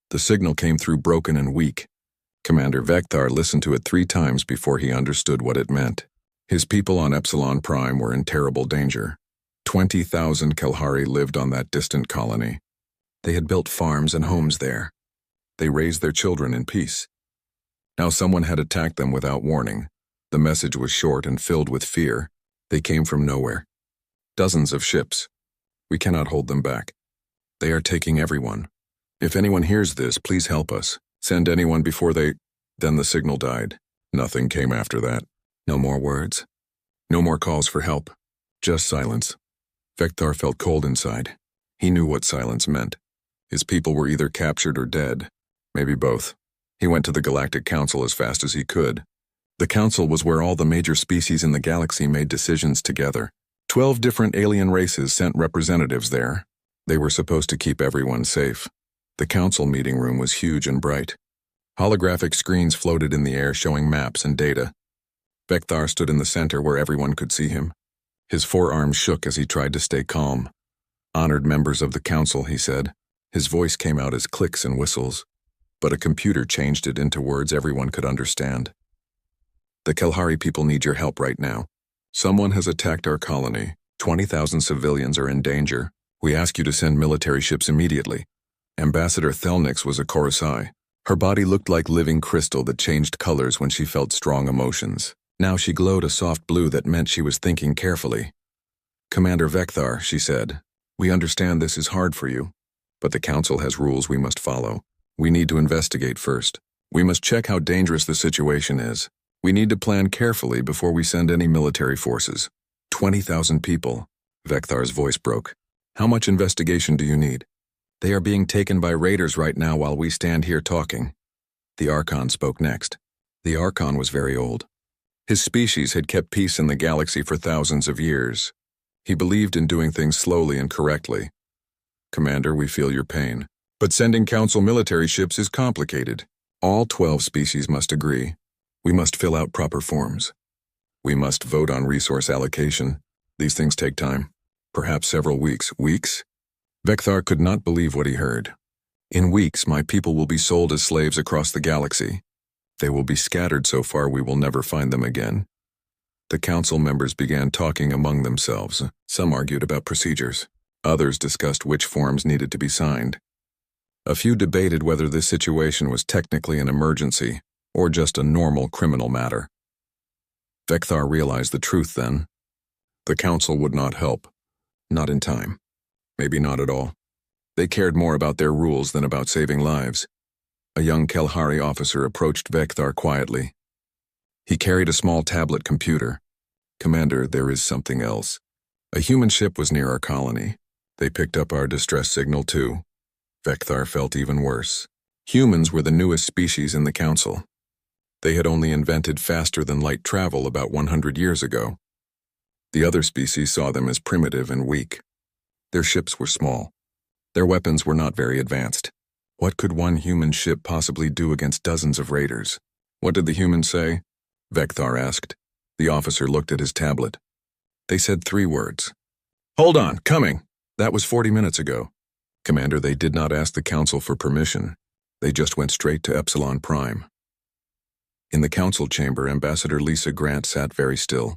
The signal came through broken and weak. Commander Vekthar listened to it 3 times before he understood what it meant. His people on Epsilon Prime were in terrible danger. 20,000 Kelhari lived on that distant colony. They had built farms and homes there. They raised their children in peace. Now someone had attacked them without warning. The message was short and filled with fear. They came from nowhere. Dozens of ships. We cannot hold them back. They are taking everyone. If anyone hears this, please help us. Send anyone before they... Then the signal died. Nothing came after that. No more words. No more calls for help. Just silence. Vekthar felt cold inside. He knew what silence meant. His people were either captured or dead. Maybe both. He went to the Galactic Council as fast as he could. The council was where all the major species in the galaxy made decisions together. 12 different alien races sent representatives there. They were supposed to keep everyone safe. The council meeting room was huge and bright. Holographic screens floated in the air showing maps and data. Vekthar stood in the center where everyone could see him. His forearms shook as he tried to stay calm. Honored members of the council, he said. His voice came out as clicks and whistles, but a computer changed it into words everyone could understand. The Kelhari people need your help right now. Someone has attacked our colony. 20,000 civilians are in danger. We ask you to send military ships immediately. Ambassador Thelnix was a Chorusai. Her body looked like living crystal that changed colors when she felt strong emotions. Now she glowed a soft blue that meant she was thinking carefully. Commander Vekthar, she said, we understand this is hard for you, but the council has rules we must follow. We need to investigate first. We must check how dangerous the situation is. We need to plan carefully before we send any military forces. 20,000 people. Vekthar's voice broke. How much investigation do you need? They are being taken by raiders right now while we stand here talking. The Archon spoke next. The Archon was very old. His species had kept peace in the galaxy for thousands of years. He believed in doing things slowly and correctly. Commander, we feel your pain. But sending council military ships is complicated. All 12 species must agree. We must fill out proper forms. We must vote on resource allocation. These things take time. Perhaps several weeks. Weeks? Vekthar could not believe what he heard. In weeks, my people will be sold as slaves across the galaxy. They will be scattered so far we will never find them again. The council members began talking among themselves. Some argued about procedures. Others discussed which forms needed to be signed. A few debated whether this situation was technically an emergency or just a normal criminal matter. Vekthar realized the truth then. The council would not help. Not in time. Maybe not at all. They cared more about their rules than about saving lives. A young Kelhari officer approached Vekthar quietly. He carried a small tablet computer. Commander, there is something else. A human ship was near our colony. They picked up our distress signal too. Vekthar felt even worse. Humans were the newest species in the council. They had only invented faster-than-light travel about 100 years ago. The other species saw them as primitive and weak. Their ships were small. Their weapons were not very advanced. What could one human ship possibly do against dozens of raiders? What did the humans say? Vekthar asked. The officer looked at his tablet. They said 3 words. Hold on, coming! That was 40 minutes ago. Commander, they did not ask the council for permission. They just went straight to Epsilon Prime. In the council chamber, Ambassador Lisa Grant sat very still.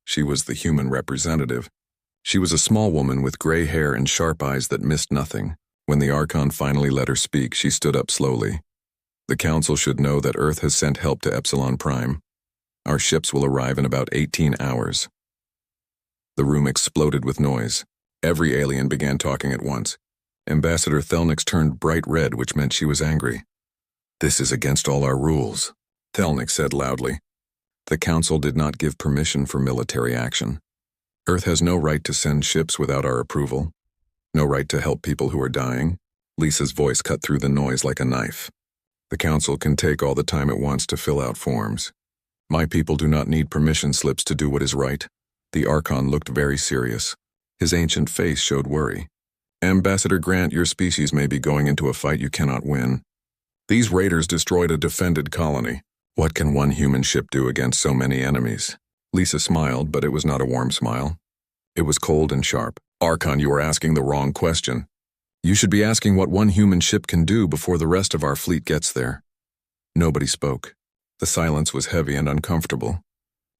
She was the human representative. She was a small woman with gray hair and sharp eyes that missed nothing. When the Archon finally let her speak, she stood up slowly. The council should know that Earth has sent help to Epsilon Prime. Our ships will arrive in about 18 hours. The room exploded with noise. Every alien began talking at once. Ambassador Thelnix turned bright red, which meant she was angry. This is against all our rules, Thelnix said loudly. The council did not give permission for military action. Earth has no right to send ships without our approval. No right to help people who are dying. Lisa's voice cut through the noise like a knife. The council can take all the time it wants to fill out forms. My people do not need permission slips to do what is right. The Archon looked very serious. His ancient face showed worry. Ambassador Grant, your species may be going into a fight you cannot win. These raiders destroyed a defended colony. What can one human ship do against so many enemies? Lisa smiled, but it was not a warm smile. It was cold and sharp. Archon, you are asking the wrong question. You should be asking what one human ship can do before the rest of our fleet gets there. Nobody spoke. The silence was heavy and uncomfortable.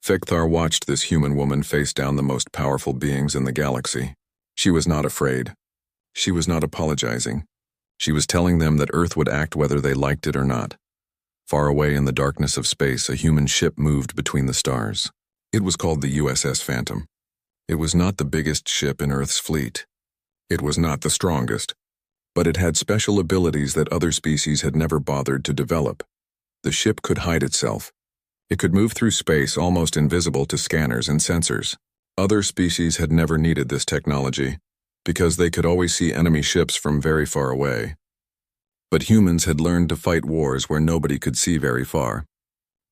Vekthar watched this human woman face down the most powerful beings in the galaxy. She was not afraid. She was not apologizing. She was telling them that Earth would act whether they liked it or not. Far away in the darkness of space, a human ship moved between the stars. It was called the USS Phantom. It was not the biggest ship in Earth's fleet. It was not the strongest. But it had special abilities that other species had never bothered to develop. The ship could hide itself. It could move through space almost invisible to scanners and sensors. Other species had never needed this technology, because they could always see enemy ships from very far away. But humans had learned to fight wars where nobody could see very far.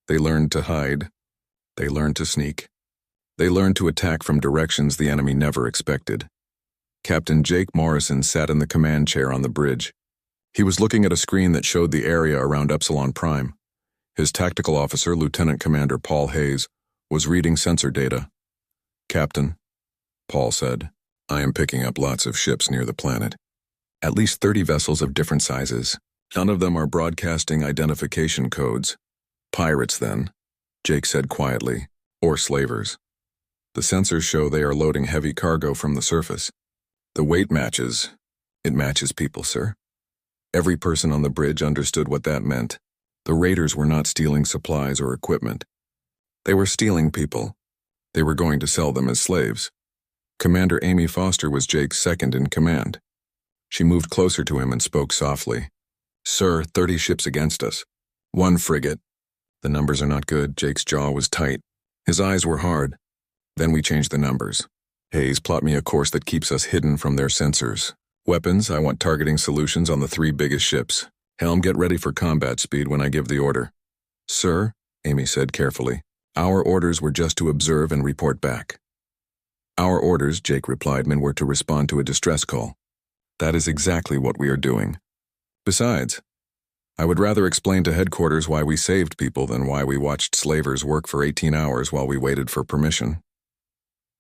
They learned to hide. They learned to sneak. They learned to attack from directions the enemy never expected. Captain Jake Morrison sat in the command chair on the bridge. He was looking at a screen that showed the area around Epsilon Prime. His tactical officer, Lieutenant Commander Paul Hayes, was reading sensor data. "Captain," Paul said, "I am picking up lots of ships near the planet. At least 30 vessels of different sizes. None of them are broadcasting identification codes. Pirates, then," Jake said quietly, "or slavers. The sensors show they are loading heavy cargo from the surface. The weight matches. It matches people, sir." Every person on the bridge understood what that meant. The raiders were not stealing supplies or equipment. They were stealing people. They were going to sell them as slaves. Commander Amy Foster was Jake's second in command. She moved closer to him and spoke softly. "Sir, 30 ships against us. 1 frigate. The numbers are not good." Jake's jaw was tight. His eyes were hard. "Then we change the numbers. Hayes, plot me a course that keeps us hidden from their sensors. Weapons, I want targeting solutions on the 3 biggest ships. Helm, get ready for combat speed when I give the order." "Sir," Amy said carefully, "our orders were just to observe and report back." "Our orders," Jake replied, "were to respond to a distress call. That is exactly what we are doing. Besides, I would rather explain to headquarters why we saved people than why we watched slavers work for 18 hours while we waited for permission."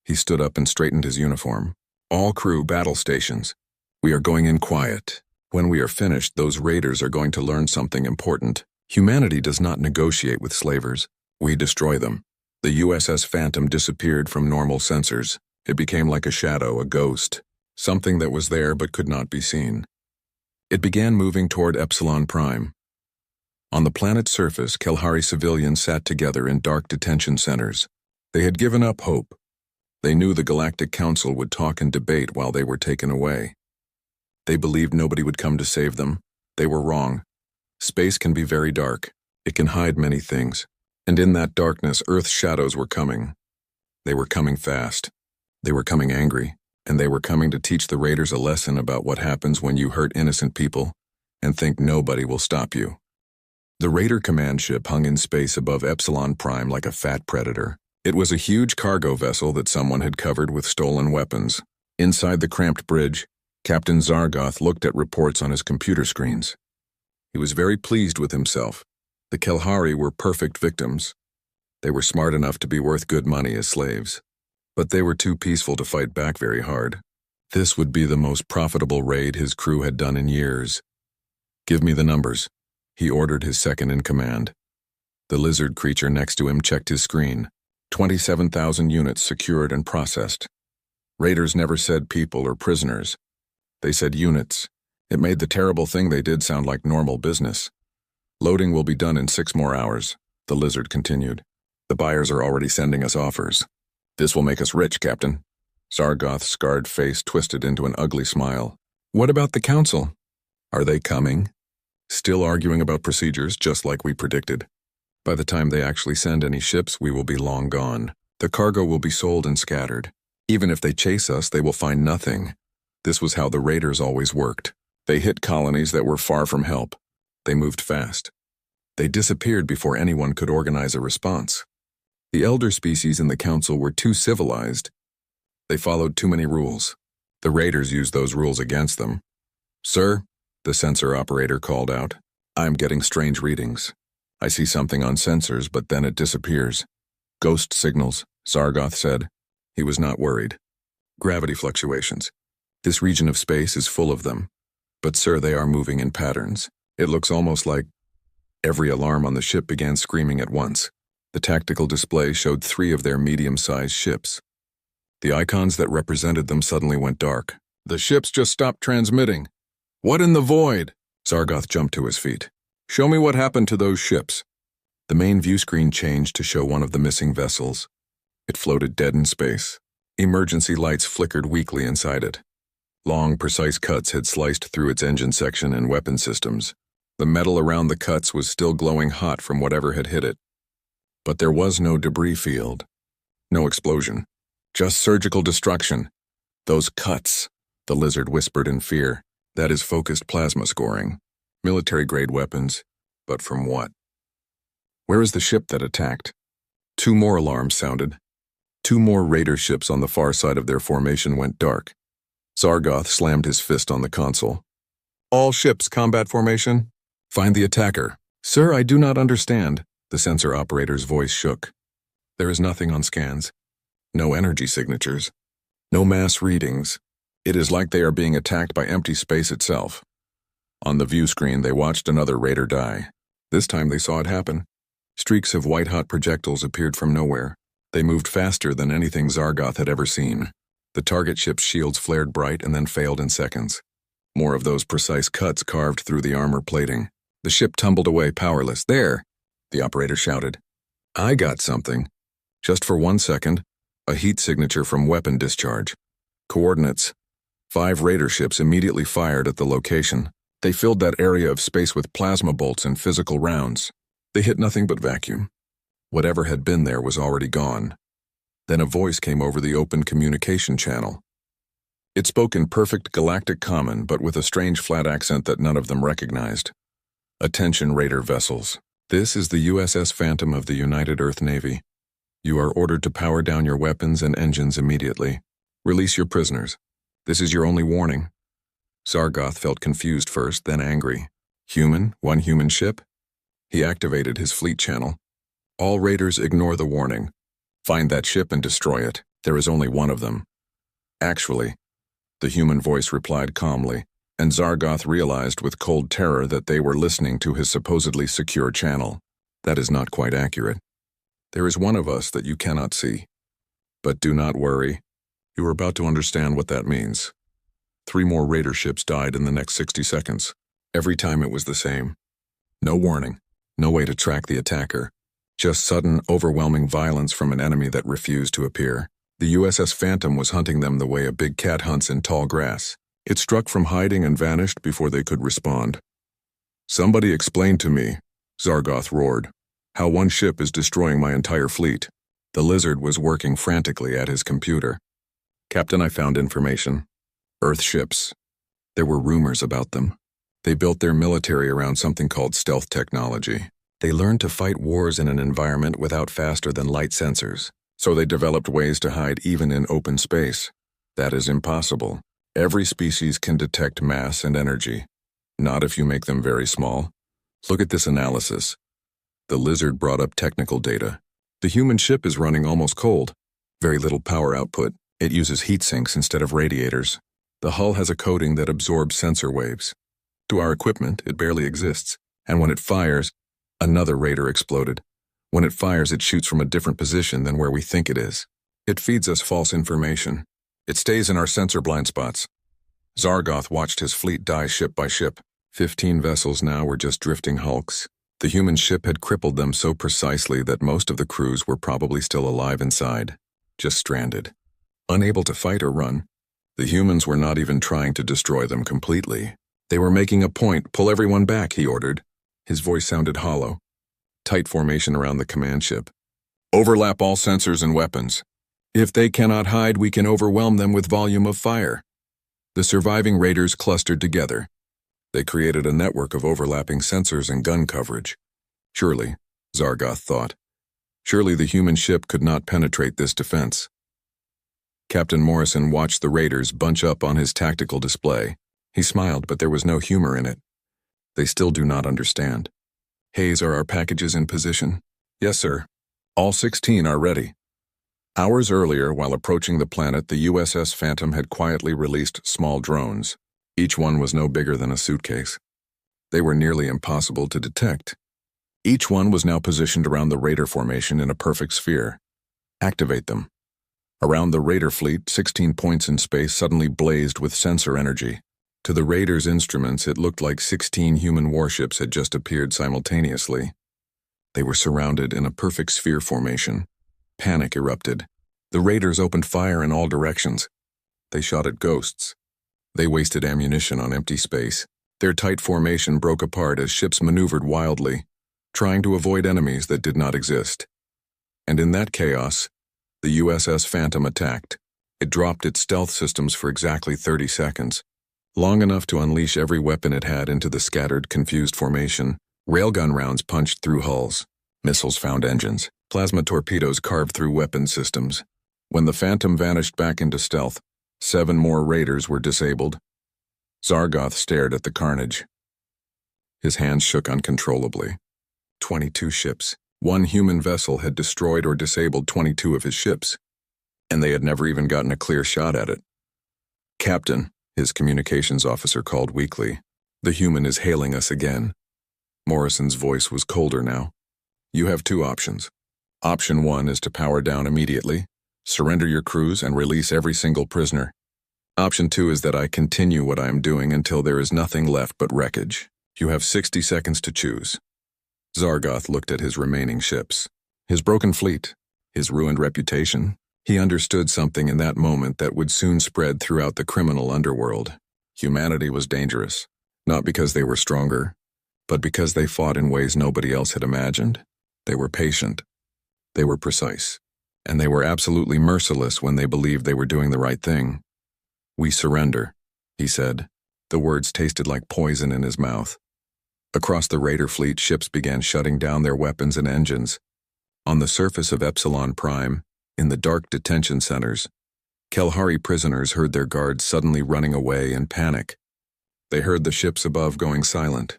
He stood up and straightened his uniform. "All crew, battle stations. We are going in quiet. When we are finished, those raiders are going to learn something important. Humanity does not negotiate with slavers. We destroy them." The USS Phantom disappeared from normal sensors. It became like a shadow, a ghost, something that was there but could not be seen. It began moving toward Epsilon Prime. On the planet's surface, Kelhari civilians sat together in dark detention centers. They had given up hope. They knew the Galactic Council would talk and debate while they were taken away. They believed nobody would come to save them. They were wrong. Space can be very dark. It can hide many things. And in that darkness, Earth's shadows were coming. They were coming fast. They were coming angry. And they were coming to teach the raiders a lesson about what happens when you hurt innocent people and think nobody will stop you. The Raider command ship hung in space above Epsilon Prime like a fat predator. It was a huge cargo vessel that someone had covered with stolen weapons. Inside the cramped bridge, Captain Zargoth looked at reports on his computer screens. He was very pleased with himself. The Kelhari were perfect victims. They were smart enough to be worth good money as slaves. But they were too peaceful to fight back very hard. This would be the most profitable raid his crew had done in years. "Give me the numbers," he ordered his second in command. The lizard creature next to him checked his screen. 27,000 units secured and processed. Raiders never said people or prisoners. They said units. It made the terrible thing they did sound like normal business. "Loading will be done in 6 more hours, the lizard continued. "The buyers are already sending us offers. This will make us rich, Captain." Zargoth's scarred face twisted into an ugly smile. "What about the council? Are they coming?" "Still arguing about procedures, just like we predicted. By the time they actually send any ships, we will be long gone. The cargo will be sold and scattered. Even if they chase us, they will find nothing. This was how the raiders always worked. They hit colonies that were far from help. They moved fast. They disappeared before anyone could organize a response. The elder species in the council were too civilized. They followed too many rules. The raiders used those rules against them. "Sir," the sensor operator called out, "I'm getting strange readings. I see something on sensors, but then it disappears." "Ghost signals," Zargoth said. He was not worried. "Gravity fluctuations. This region of space is full of them. But sir, they are moving in patterns. It looks almost like every alarm on the ship began screaming at once. The tactical display showed 3 of their medium-sized ships. The icons that represented them suddenly went dark. The ships just stopped transmitting. What in the void? Zargoth jumped to his feet. Show me what happened to those ships. The main view screen changed to show one of the missing vessels. It floated dead in space. Emergency lights flickered weakly inside it. Long, precise cuts had sliced through its engine section and weapon systems. The metal around the cuts was still glowing hot from whatever had hit it. But there was no debris field. No explosion. Just surgical destruction. Those cuts, the lizard whispered in fear. That is focused plasma scoring. Military-grade weapons. But from what? Where is the ship that attacked? 2 more alarms sounded. 2 more raider ships on the far side of their formation went dark. Zargoth slammed his fist on the console. All ships, combat formation. Find the attacker. Sir, I do not understand. The sensor operator's voice shook. There is nothing on scans. No energy signatures. No mass readings. It is like they are being attacked by empty space itself. On the view screen, they watched another raider die. This time they saw it happen. Streaks of white-hot projectiles appeared from nowhere. They moved faster than anything Zargoth had ever seen. The target ship's shields flared bright and then failed in seconds. More of those precise cuts carved through the armor plating. The ship tumbled away powerless. There, the operator shouted. I got something. Just for 1 second, a heat signature from weapon discharge. Coordinates. 5 raider ships immediately fired at the location. They filled that area of space with plasma bolts and physical rounds. They hit nothing but vacuum. Whatever had been there was already gone. Then a voice came over the open communication channel. It spoke in perfect galactic common, but with a strange flat accent that none of them recognized. Attention, raider vessels. This is the USS Phantom of the United Earth Navy. You are ordered to power down your weapons and engines immediately. Release your prisoners. This is your only warning. Zargoth felt confused first, then angry. Human? 1 human ship? He activated his fleet channel. All raiders ignore the warning. Find that ship and destroy it. There is only 1 of them. Actually, the human voice replied calmly, and Zargoth realized with cold terror that they were listening to his supposedly secure channel. That is not quite accurate. There is one of us that you cannot see. But do not worry. You are about to understand what that means. 3 more raider ships died in the next 60 seconds. Every time it was the same. No warning. No way to track the attacker. Just sudden, overwhelming violence from an enemy that refused to appear. The USS Phantom was hunting them the way a big cat hunts in tall grass. It struck from hiding and vanished before they could respond. Somebody explain to me, Zargoth roared, how 1 ship is destroying my entire fleet. The lizard was working frantically at his computer. Captain, I found information. Earth ships. There were rumors about them. They built their military around something called stealth technology. They learned to fight wars in an environment without faster-than-light sensors, so they developed ways to hide even in open space. That is impossible. Every species can detect mass and energy. Not if you make them very small. Look at this analysis. The lizard brought up technical data. The human ship is running almost cold. Very little power output. It uses heat sinks instead of radiators. The hull has a coating that absorbs sensor waves. To our equipment, it barely exists. And when it fires, another raider exploded. When it fires, it shoots from a different position than where we think it is. It feeds us false information. It stays in our sensor blind spots. Zargoth watched his fleet die ship by ship. 15 vessels now were just drifting hulks. The human ship had crippled them so precisely that most of the crews were probably still alive inside, just stranded. Unable to fight or run. The humans were not even trying to destroy them completely. They were making a point. Pull everyone back, he ordered. His voice sounded hollow. Tight formation around the command ship. Overlap all sensors and weapons. If they cannot hide, we can overwhelm them with volume of fire. The surviving raiders clustered together. They created a network of overlapping sensors and gun coverage. Surely, Zargoth thought, surely the human ship could not penetrate this defense. Captain Morrison watched the raiders bunch up on his tactical display. He smiled, but there was no humor in it. They still do not understand. Hayes, are our packages in position? Yes, sir. All 16 are ready. Hours earlier, while approaching the planet, the USS Phantom had quietly released small drones. Each one was no bigger than a suitcase. They were nearly impossible to detect. Each one was now positioned around the Raider formation in a perfect sphere. Activate them. Around the Raider fleet, 16 points in space suddenly blazed with sensor energy. To the Raiders' instruments, it looked like 16 human warships had just appeared simultaneously. They were surrounded in a perfect sphere formation. Panic erupted. The Raiders opened fire in all directions. They shot at ghosts. They wasted ammunition on empty space. Their tight formation broke apart as ships maneuvered wildly, trying to avoid enemies that did not exist. And in that chaos, the USS Phantom attacked. It dropped its stealth systems for exactly 30 seconds, long enough to unleash every weapon it had into the scattered, confused formation. Railgun rounds punched through hulls. Missiles found engines. Plasma torpedoes carved through weapon systems. When the Phantom vanished back into stealth, 7 more Raiders were disabled. Zargoth stared at the carnage. His hands shook uncontrollably. 22 ships. One human vessel had destroyed or disabled 22 of his ships, and they had never even gotten a clear shot at it. "Captain," his communications officer called weakly, "the human is hailing us again." Morrison's voice was colder now. "You have 2 options. Option 1 is to power down immediately, surrender your crews, and release every single prisoner. Option 2 is that I continue what I am doing until there is nothing left but wreckage. You have 60 seconds to choose." Zargoth looked at his remaining ships, his broken fleet, his ruined reputation. He understood something in that moment that would soon spread throughout the criminal underworld. Humanity was dangerous, not because they were stronger, but because they fought in ways nobody else had imagined. They were patient. They were precise. And they were absolutely merciless when they believed they were doing the right thing. "We surrender," he said. The words tasted like poison in his mouth. Across the Raider fleet, ships began shutting down their weapons and engines. On the surface of Epsilon Prime, in the dark detention centers, Kelhari prisoners heard their guards suddenly running away in panic. They heard the ships above going silent.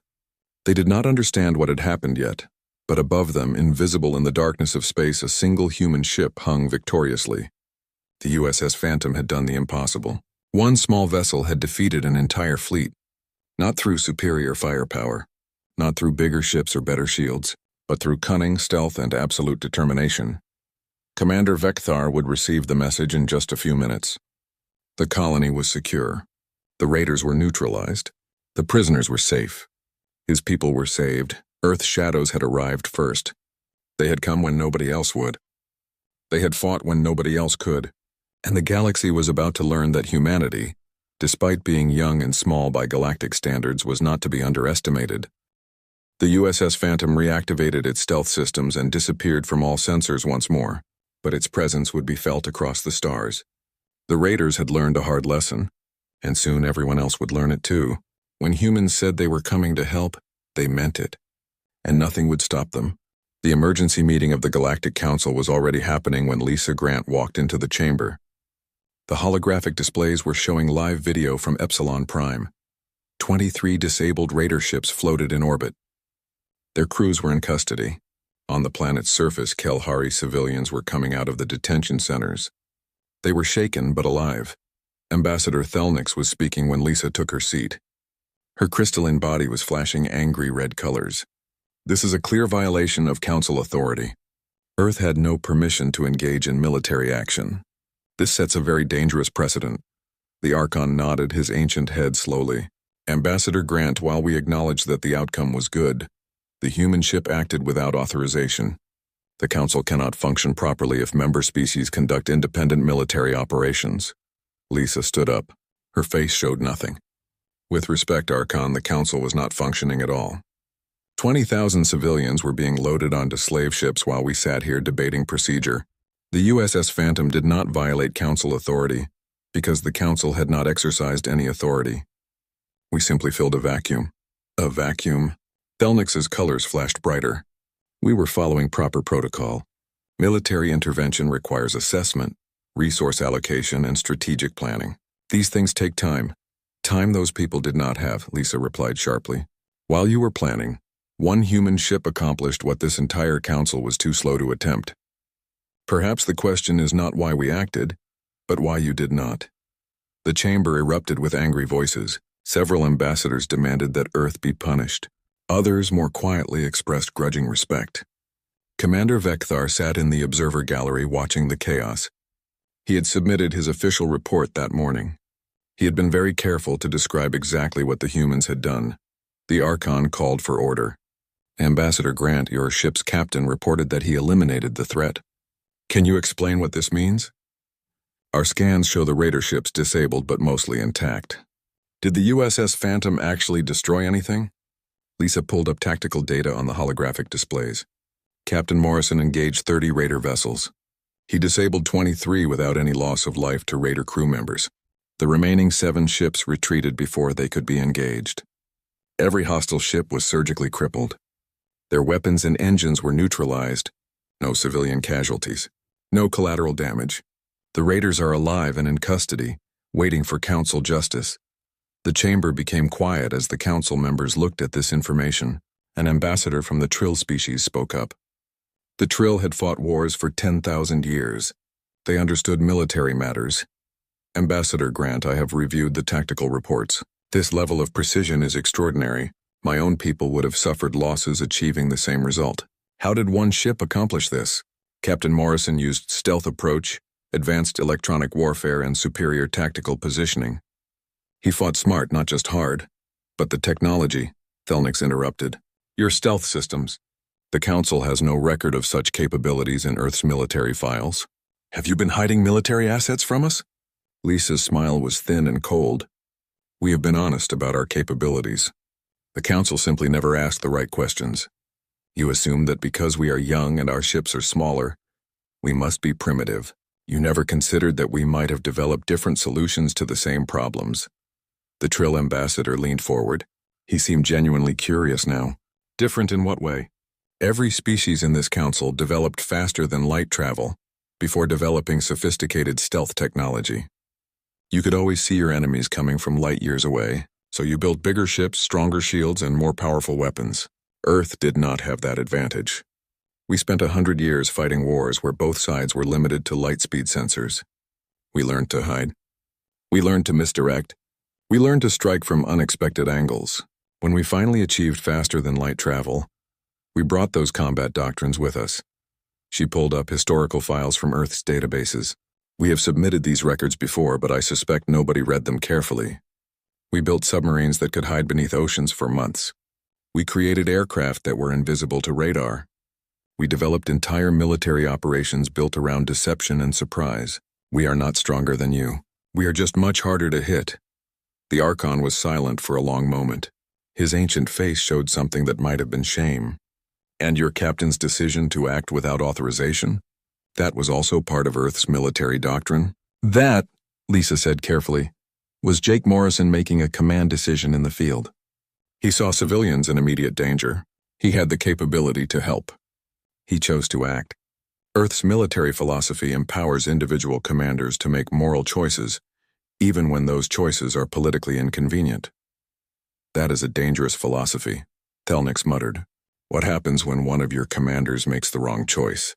They did not understand what had happened yet, but above them, invisible in the darkness of space, a single human ship hung victoriously. The USS Phantom had done the impossible. One small vessel had defeated an entire fleet, not through superior firepower, not through bigger ships or better shields, but through cunning, stealth, and absolute determination. Commander Vekthar would receive the message in just a few minutes. The colony was secure. The Raiders were neutralized. The prisoners were safe. His people were saved. Earth's shadows had arrived first. They had come when nobody else would. They had fought when nobody else could. And the galaxy was about to learn that humanity, despite being young and small by galactic standards, was not to be underestimated. The USS Phantom reactivated its stealth systems and disappeared from all sensors once more, but its presence would be felt across the stars. The Raiders had learned a hard lesson, and soon everyone else would learn it too. When humans said they were coming to help, they meant it, and nothing would stop them. The emergency meeting of the Galactic Council was already happening when Lisa Grant walked into the chamber. The holographic displays were showing live video from Epsilon Prime. 23 disabled Raider ships floated in orbit. Their crews were in custody. On the planet's surface, Kelhari civilians were coming out of the detention centers. They were shaken but alive. Ambassador Thelnix was speaking when Lisa took her seat. Her crystalline body was flashing angry red colors. "This is a clear violation of Council authority. Earth had no permission to engage in military action. This sets a very dangerous precedent." The Archon nodded his ancient head slowly. "Ambassador Grant, while we acknowledge that the outcome was good, the human ship acted without authorization. The Council cannot function properly if member species conduct independent military operations." Lisa stood up. Her face showed nothing. "With respect, Archon, the Council was not functioning at all. 20,000 civilians were being loaded onto slave ships while we sat here debating procedure. The USS Phantom did not violate Council authority because the Council had not exercised any authority. We simply filled a vacuum." "A vacuum?" Thelnix's colors flashed brighter. "We were following proper protocol. Military intervention requires assessment, resource allocation, and strategic planning. These things take time. Time those people did not have," Lisa replied sharply. "While you were planning, one human ship accomplished what this entire council was too slow to attempt. Perhaps the question is not why we acted, but why you did not." The chamber erupted with angry voices. Several ambassadors demanded that Earth be punished. Others more quietly expressed grudging respect. Commander Vekthar sat in the observer gallery watching the chaos. He had submitted his official report that morning. He had been very careful to describe exactly what the humans had done. The Archon called for order. Ambassador Grant, your ship's captain, reported that he eliminated the threat. Can you explain what this means? Our scans show the raider ships disabled but mostly intact. Did the USS Phantom actually destroy anything? Lisa pulled up tactical data on the holographic displays. Captain Morrison engaged 30 raider vessels. He disabled 23 without any loss of life to raider crew members. The remaining 7 ships retreated before they could be engaged. Every hostile ship was surgically crippled. Their weapons and engines were neutralized. No civilian casualties. No collateral damage. The raiders are alive and in custody, waiting for council justice. The chamber became quiet as the council members looked at this information. An ambassador from the Trill species spoke up. The Trill had fought wars for 10,000 years. They understood military matters. Ambassador Grant, I have reviewed the tactical reports. This level of precision is extraordinary. My own people would have suffered losses achieving the same result. How did one ship accomplish this? Captain Morrison used stealth approach, advanced electronic warfare, and superior tactical positioning. He fought smart, not just hard. But the technology, Thelnix interrupted. Your stealth systems. The Council has no record of such capabilities in Earth's military files. Have you been hiding military assets from us? Lisa's smile was thin and cold. We have been honest about our capabilities. The Council simply never asked the right questions. You assume that because we are young and our ships are smaller, we must be primitive. You never considered that we might have developed different solutions to the same problems. The Trill ambassador leaned forward. He seemed genuinely curious now. Different in what way? Every species in this council developed faster than light travel before developing sophisticated stealth technology. You could always see your enemies coming from light years away, so you built bigger ships, stronger shields, and more powerful weapons. Earth did not have that advantage. We spent 100 years fighting wars where both sides were limited to light speed sensors. We learned to hide. We learned to misdirect. We learned to strike from unexpected angles. When we finally achieved faster than light travel, we brought those combat doctrines with us. She pulled up historical files from Earth's databases. We have submitted these records before, but I suspect nobody read them carefully. We built submarines that could hide beneath oceans for months. We created aircraft that were invisible to radar. We developed entire military operations built around deception and surprise. We are not stronger than you. We are just much harder to hit. The Archon was silent for a long moment. His ancient face showed something that might have been shame. And your captain's decision to act without authorization? That was also part of Earth's military doctrine? That, Lisa said carefully, was Jake Morrison making a command decision in the field. He saw civilians in immediate danger. He had the capability to help. He chose to act. Earth's military philosophy empowers individual commanders to make moral choices, even when those choices are politically inconvenient. That is a dangerous philosophy, Thelnix muttered. What happens when one of your commanders makes the wrong choice?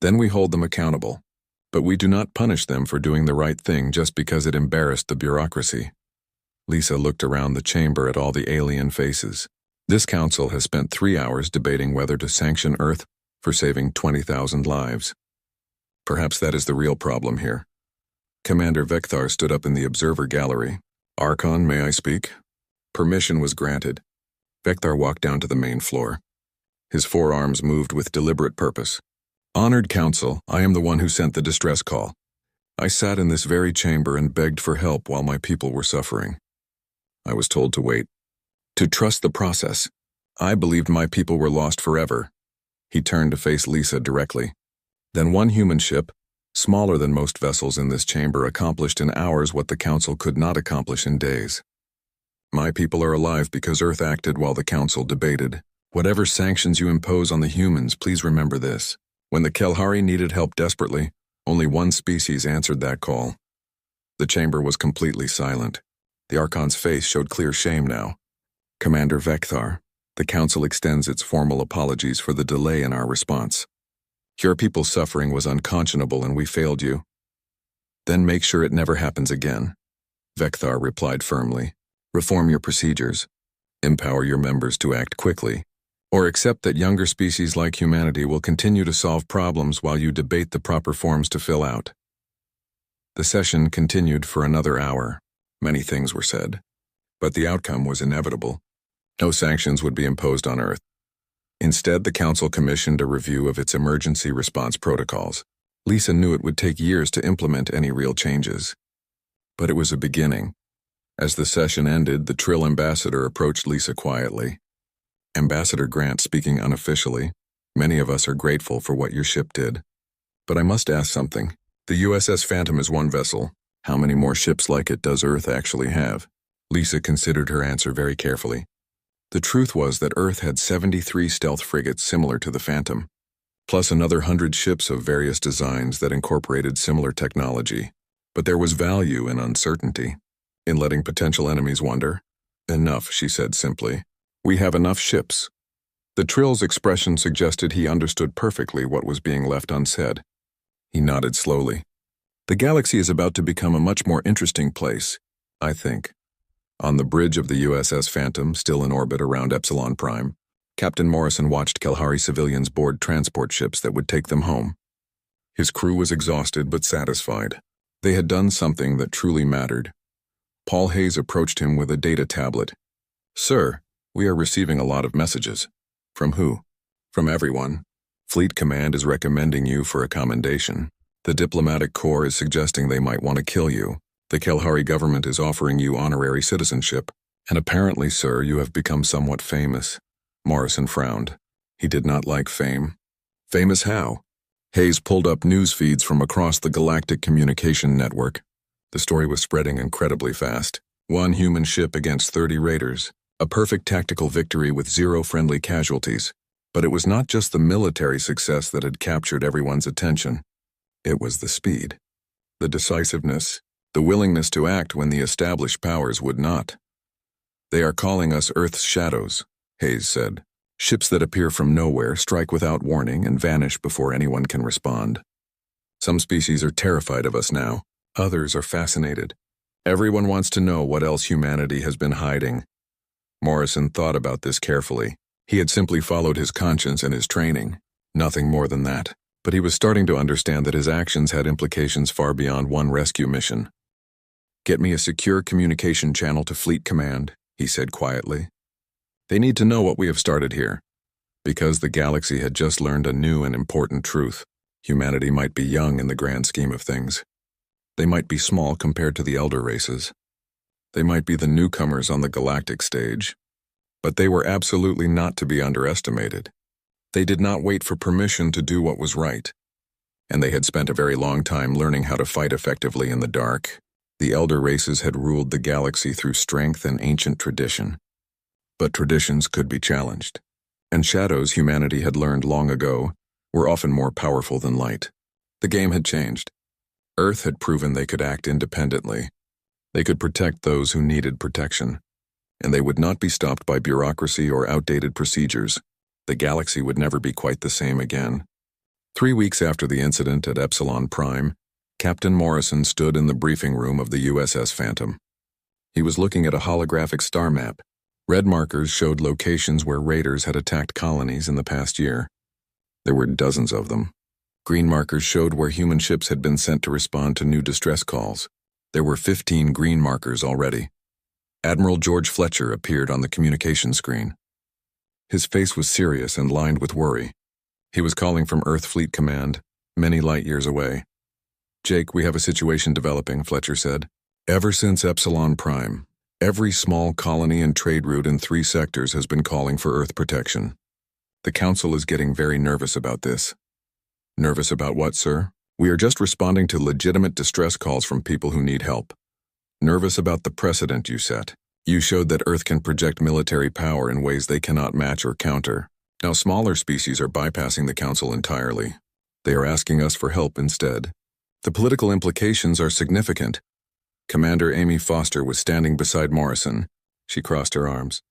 Then we hold them accountable, but we do not punish them for doing the right thing just because it embarrassed the bureaucracy. Lisa looked around the chamber at all the alien faces. This council has spent 3 hours debating whether to sanction Earth for saving 20,000 lives. Perhaps that is the real problem here. Commander Vekthar stood up in the observer gallery. Archon, may I speak? Permission was granted. Vekthar walked down to the main floor. His forearms moved with deliberate purpose. Honored Council, I am the one who sent the distress call. I sat in this very chamber and begged for help while my people were suffering. I was told to wait, to trust the process. I believed my people were lost forever. He turned to face Lisa directly. Then one human ship, smaller than most vessels in this chamber, accomplished in hours what the Council could not accomplish in days. My people are alive because Earth acted while the Council debated. Whatever sanctions you impose on the humans, please remember this. When the Kelhari needed help desperately, only one species answered that call. The chamber was completely silent. The Archon's face showed clear shame now. Commander Vekthar, the Council extends its formal apologies for the delay in our response. Your people's suffering was unconscionable and we failed you. Then make sure it never happens again. Vekthar replied firmly. reform your procedures, empower your members to act quickly, or accept that younger species like humanity will continue to solve problems while you debate the proper forms to fill out. The session continued for another hour. Many things were said, but the outcome was inevitable. No sanctions would be imposed on Earth. Instead, the Council commissioned a review of its emergency response protocols. Lisa knew it would take years to implement any real changes. But it was a beginning. As the session ended, the Trill ambassador approached Lisa quietly. Ambassador Grant speaking unofficially, many of us are grateful for what your ship did. But I must ask something. The USS Phantom is one vessel. How many more ships like it does Earth actually have? Lisa considered her answer very carefully. The truth was that Earth had 73 stealth frigates similar to the Phantom, plus another 100 ships of various designs that incorporated similar technology. But there was value in uncertainty, in letting potential enemies wonder. Enough, she said simply. We have enough ships. The Trill's expression suggested he understood perfectly what was being left unsaid. He nodded slowly. The galaxy is about to become a much more interesting place, I think. On the bridge of the USS Phantom, still in orbit around Epsilon Prime, Captain Morrison watched Kalhari civilians board transport ships that would take them home. His crew was exhausted but satisfied. They had done something that truly mattered. Paul Hayes approached him with a data tablet. Sir, we are receiving a lot of messages. From who? From everyone. Fleet Command is recommending you for a commendation. The diplomatic corps is suggesting they might want to kill you. The Kalhari government is offering you honorary citizenship. And apparently, sir, you have become somewhat famous. Morrison frowned. He did not like fame. Famous how? Hayes pulled up news feeds from across the galactic communication network. The story was spreading incredibly fast. 1 human ship against 30 raiders. A perfect tactical victory with 0 friendly casualties. But it was not just the military success that had captured everyone's attention. It was the speed, the decisiveness, the willingness to act when the established powers would not. They are calling us Earth's shadows, Hayes said. Ships that appear from nowhere, strike without warning, and vanish before anyone can respond. Some species are terrified of us now. Others are fascinated. Everyone wants to know what else humanity has been hiding. Morrison thought about this carefully. He had simply followed his conscience and his training. Nothing more than that. But he was starting to understand that his actions had implications far beyond one rescue mission. Get me a secure communication channel to Fleet Command, he said quietly. They need to know what we have started here. Because the galaxy had just learned a new and important truth. Humanity might be young in the grand scheme of things. They might be small compared to the elder races. They might be the newcomers on the galactic stage. But they were absolutely not to be underestimated. They did not wait for permission to do what was right. And they had spent a very long time learning how to fight effectively in the dark. The elder races had ruled the galaxy through strength and ancient tradition. But traditions could be challenged. And shadows humanity had learned long ago were often more powerful than light. The game had changed. Earth had proven they could act independently. They could protect those who needed protection. And they would not be stopped by bureaucracy or outdated procedures. The galaxy would never be quite the same again. 3 weeks after the incident at Epsilon Prime, Captain Morrison stood in the briefing room of the USS Phantom. He was looking at a holographic star map. Red markers showed locations where raiders had attacked colonies in the past year. There were dozens of them. Green markers showed where human ships had been sent to respond to new distress calls. There were 15 green markers already. Admiral George Fletcher appeared on the communication screen. His face was serious and lined with worry. He was calling from Earth Fleet Command, many light years away. Jake, we have a situation developing, Fletcher said. Ever since Epsilon Prime, every small colony and trade route in 3 sectors has been calling for Earth protection. The Council is getting very nervous about this. Nervous about what, sir? We are just responding to legitimate distress calls from people who need help. Nervous about the precedent you set. You showed that Earth can project military power in ways they cannot match or counter. Now smaller species are bypassing the Council entirely. They are asking us for help instead. The political implications are significant. Commander Amy Foster was standing beside Morrison. She crossed her arms.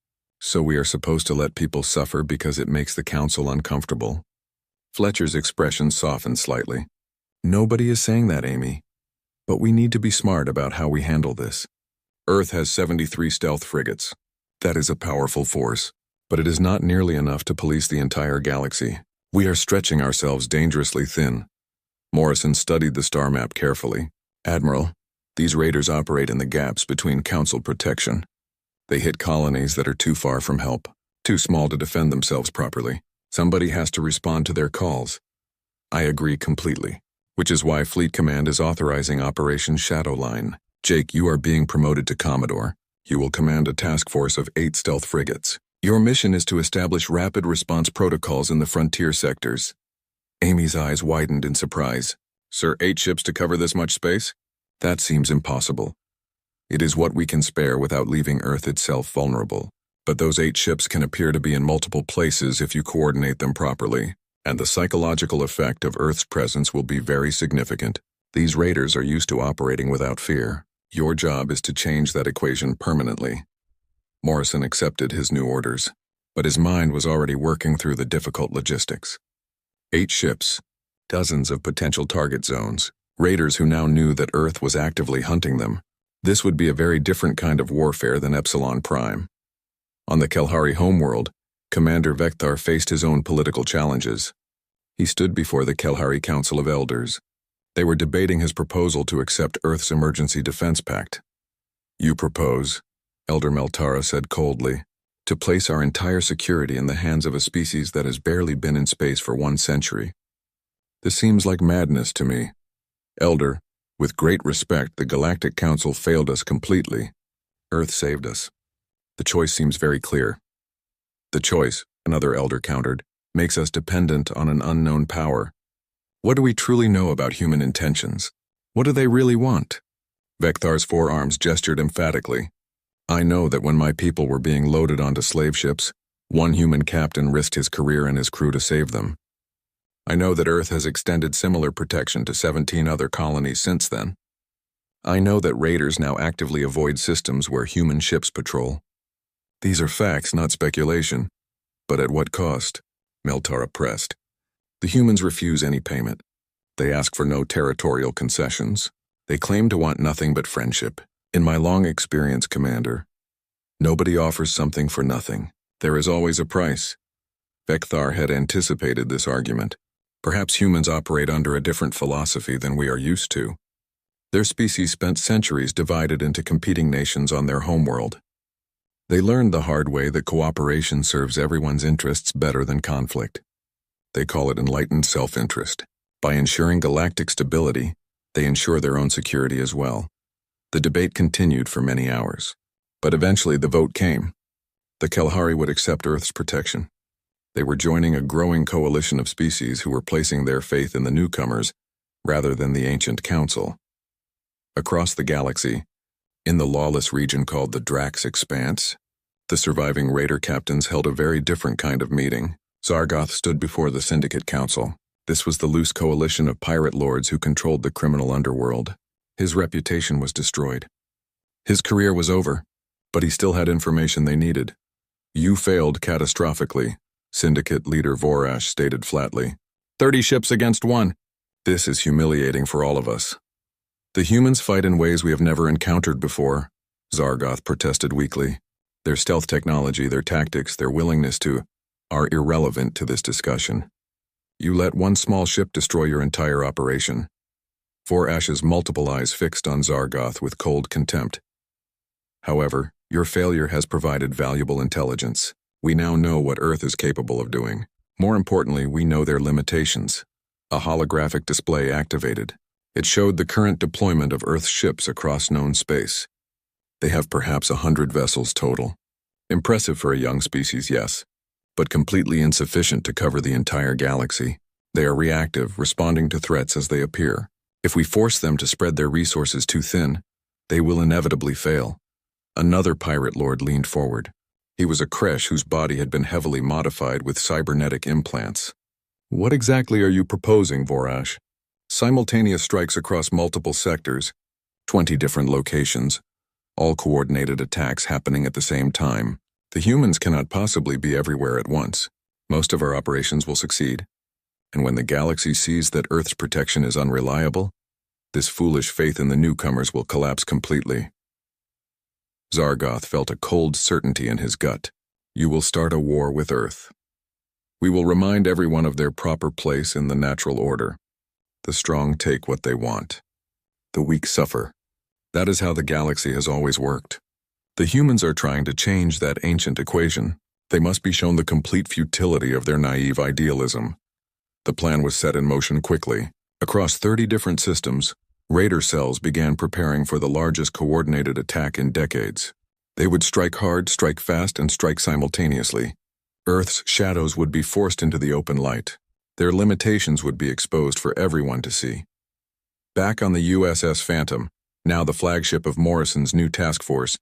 So we are supposed to let people suffer because it makes the Council uncomfortable? Fletcher's expression softened slightly. Nobody is saying that, Amy. But we need to be smart about how we handle this. Earth has 73 stealth frigates. That is a powerful force, but it is not nearly enough to police the entire galaxy. We are stretching ourselves dangerously thin. Morrison studied the star map carefully. Admiral, these raiders operate in the gaps between Council protection. They hit colonies that are too far from help, too small to defend themselves properly. Somebody has to respond to their calls. I agree completely, which is why Fleet Command is authorizing Operation Shadowline. Jake, you are being promoted to Commodore. You will command a task force of 8 stealth frigates. Your mission is to establish rapid response protocols in the frontier sectors. Amy's eyes widened in surprise. Sir, 8 ships to cover this much space? That seems impossible. It is what we can spare without leaving Earth itself vulnerable. But those 8 ships can appear to be in multiple places if you coordinate them properly, and the psychological effect of Earth's presence will be very significant. These raiders are used to operating without fear. Your job is to change that equation permanently. Morrison accepted his new orders, but his mind was already working through the difficult logistics. 8 ships, dozens of potential target zones, raiders who now knew that Earth was actively hunting them. This would be a very different kind of warfare than Epsilon Prime. On the Kalhari homeworld, Commander Vekthar faced his own political challenges. He stood before the Kalhari Council of Elders. They were debating his proposal to accept Earth's Emergency Defense Pact. You propose, Elder Meltara said coldly, to place our entire security in the hands of a species that has barely been in space for 1 century. This seems like madness to me. Elder, with great respect, the Galactic Council failed us completely. Earth saved us. The choice seems very clear. The choice, another elder countered, makes us dependent on an unknown power. What do we truly know about human intentions? What do they really want? Vekthar's forearms gestured emphatically. I know that when my people were being loaded onto slave ships, 1 human captain risked his career and his crew to save them. I know that Earth has extended similar protection to 17 other colonies since then. I know that raiders now actively avoid systems where human ships patrol. These are facts, not speculation. But at what cost? Meltara pressed. The humans refuse any payment. They ask for no territorial concessions. They claim to want nothing but friendship. In my long experience, Commander, nobody offers something for nothing. There is always a price. Vekthar had anticipated this argument. Perhaps humans operate under a different philosophy than we are used to. Their species spent centuries divided into competing nations on their homeworld. They learned the hard way that cooperation serves everyone's interests better than conflict. They call it enlightened self-interest. By ensuring galactic stability, they ensure their own security as well. The debate continued for many hours. But eventually the vote came. The Kalhari would accept Earth's protection. They were joining a growing coalition of species who were placing their faith in the newcomers rather than the ancient council. Across the galaxy, in the lawless region called the Drax Expanse, the surviving raider captains held a very different kind of meeting. Zargoth stood before the Syndicate Council. This was the loose coalition of pirate lords who controlled the criminal underworld. His reputation was destroyed. His career was over, but he still had information they needed. You failed catastrophically, Syndicate leader Vorash stated flatly. 30 ships against 1. This is humiliating for all of us. The humans fight in ways we have never encountered before, Zargoth protested weakly. Their stealth technology, their tactics, their willingness to are irrelevant to this discussion. You let 1 small ship destroy your entire operation. Vorash's multiple eyes fixed on Zargoth with cold contempt. However, your failure has provided valuable intelligence. We now know what Earth is capable of doing. More importantly, we know their limitations. A holographic display activated. It showed the current deployment of Earth's ships across known space. They have perhaps 100 vessels total. Impressive for a young species, yes, but completely insufficient to cover the entire galaxy. They are reactive, responding to threats as they appear. If we force them to spread their resources too thin, they will inevitably fail. Another pirate lord leaned forward. He was a Kresh whose body had been heavily modified with cybernetic implants. What exactly are you proposing, Vorash? Simultaneous strikes across multiple sectors, 20 different locations, all coordinated attacks happening at the same time. The humans cannot possibly be everywhere at once. Most of our operations will succeed. And when the galaxy sees that Earth's protection is unreliable, this foolish faith in the newcomers will collapse completely. Zargoth felt a cold certainty in his gut. You will start a war with Earth. We will remind everyone of their proper place in the natural order. The strong take what they want. The weak suffer. That is how the galaxy has always worked. The humans are trying to change that ancient equation. They must be shown the complete futility of their naive idealism. The plan was set in motion quickly. Across 30 different systems, Raider cells began preparing for the largest coordinated attack in decades. They would strike hard, strike fast, and strike simultaneously. Earth's shadows would be forced into the open light. Their limitations would be exposed for everyone to see. Back on the USS Phantom, now the flagship of Morrison's new task force,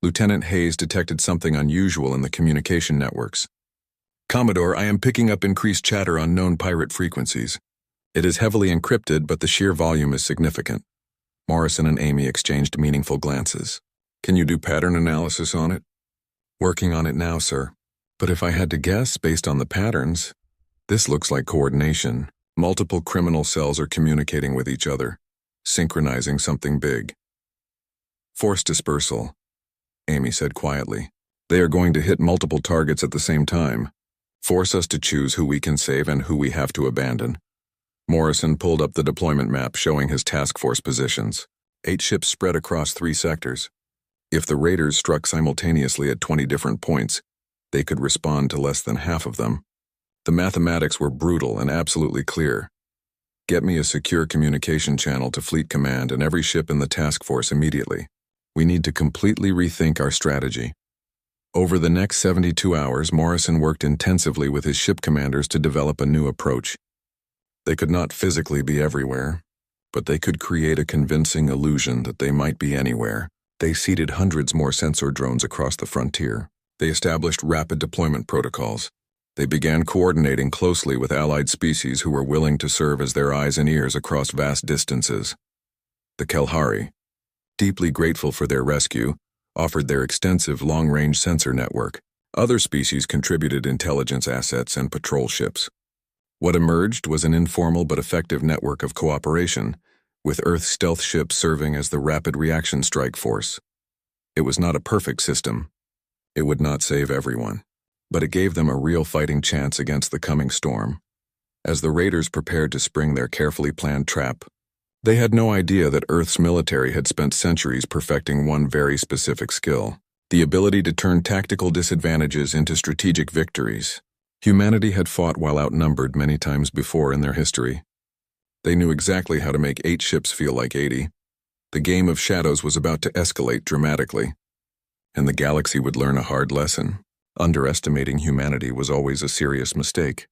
Lieutenant Hayes detected something unusual in the communication networks. Commodore, I am picking up increased chatter on known pirate frequencies. It is heavily encrypted, but the sheer volume is significant. Morrison and Amy exchanged meaningful glances. Can you do pattern analysis on it? Working on it now, sir. But if I had to guess, based on the patterns, this looks like coordination. Multiple criminal cells are communicating with each other, synchronizing something big. Force dispersal, Amy said quietly. They are going to hit multiple targets at the same time. Force us to choose who we can save and who we have to abandon. Morrison pulled up the deployment map showing his task force positions. 8 ships spread across 3 sectors. If the Raiders struck simultaneously at 20 different points, they could respond to less than half of them. The mathematics were brutal and absolutely clear. Get me a secure communication channel to Fleet Command and every ship in the task force immediately. We need to completely rethink our strategy. Over the next 72 hours, Morrison worked intensively with his ship commanders to develop a new approach. They could not physically be everywhere, but they could create a convincing illusion that they might be anywhere. They seeded hundreds more sensor drones across the frontier. They established rapid deployment protocols. They began coordinating closely with allied species who were willing to serve as their eyes and ears across vast distances. The Kalahari, deeply grateful for their rescue, offered their extensive long-range sensor network. Other species contributed intelligence assets and patrol ships. What emerged was an informal but effective network of cooperation, with Earth's stealth ships serving as the rapid reaction strike force. It was not a perfect system. It would not save everyone, but it gave them a real fighting chance against the coming storm. As the Raiders prepared to spring their carefully planned trap, they had no idea that Earth's military had spent centuries perfecting one very specific skill, the ability to turn tactical disadvantages into strategic victories. Humanity had fought while outnumbered many times before in their history. They knew exactly how to make 8 ships feel like 80. The game of shadows was about to escalate dramatically, and the galaxy would learn a hard lesson. Underestimating humanity was always a serious mistake.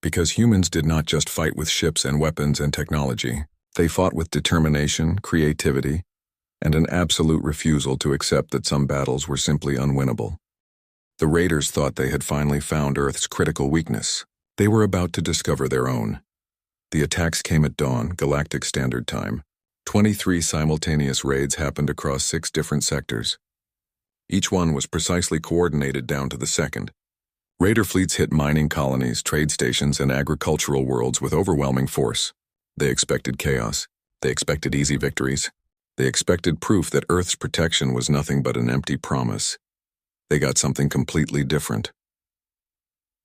Because humans did not just fight with ships and weapons and technology. They fought with determination, creativity, and an absolute refusal to accept that some battles were simply unwinnable. The Raiders thought they had finally found Earth's critical weakness. They were about to discover their own. The attacks came at dawn, Galactic Standard Time. 23 simultaneous raids happened across 6 different sectors. Each one was precisely coordinated down to the second. Raider fleets hit mining colonies, trade stations, and agricultural worlds with overwhelming force. They expected chaos. They expected easy victories. They expected proof that Earth's protection was nothing but an empty promise. They got something completely different.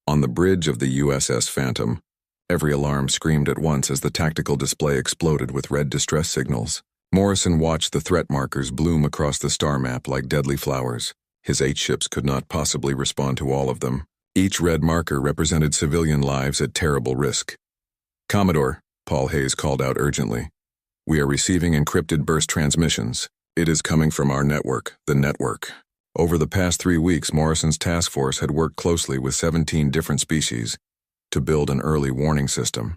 On the bridge of the USS Phantom, every alarm screamed at once as the tactical display exploded with red distress signals. Morrison watched the threat markers bloom across the star map like deadly flowers. His 8 ships could not possibly respond to all of them. Each red marker represented civilian lives at terrible risk. Commodore, Paul Hayes called out urgently. We are receiving encrypted burst transmissions. It is coming from our network, the network. Over the past 3 weeks, Morrison's task force had worked closely with 17 different species to build an early warning system.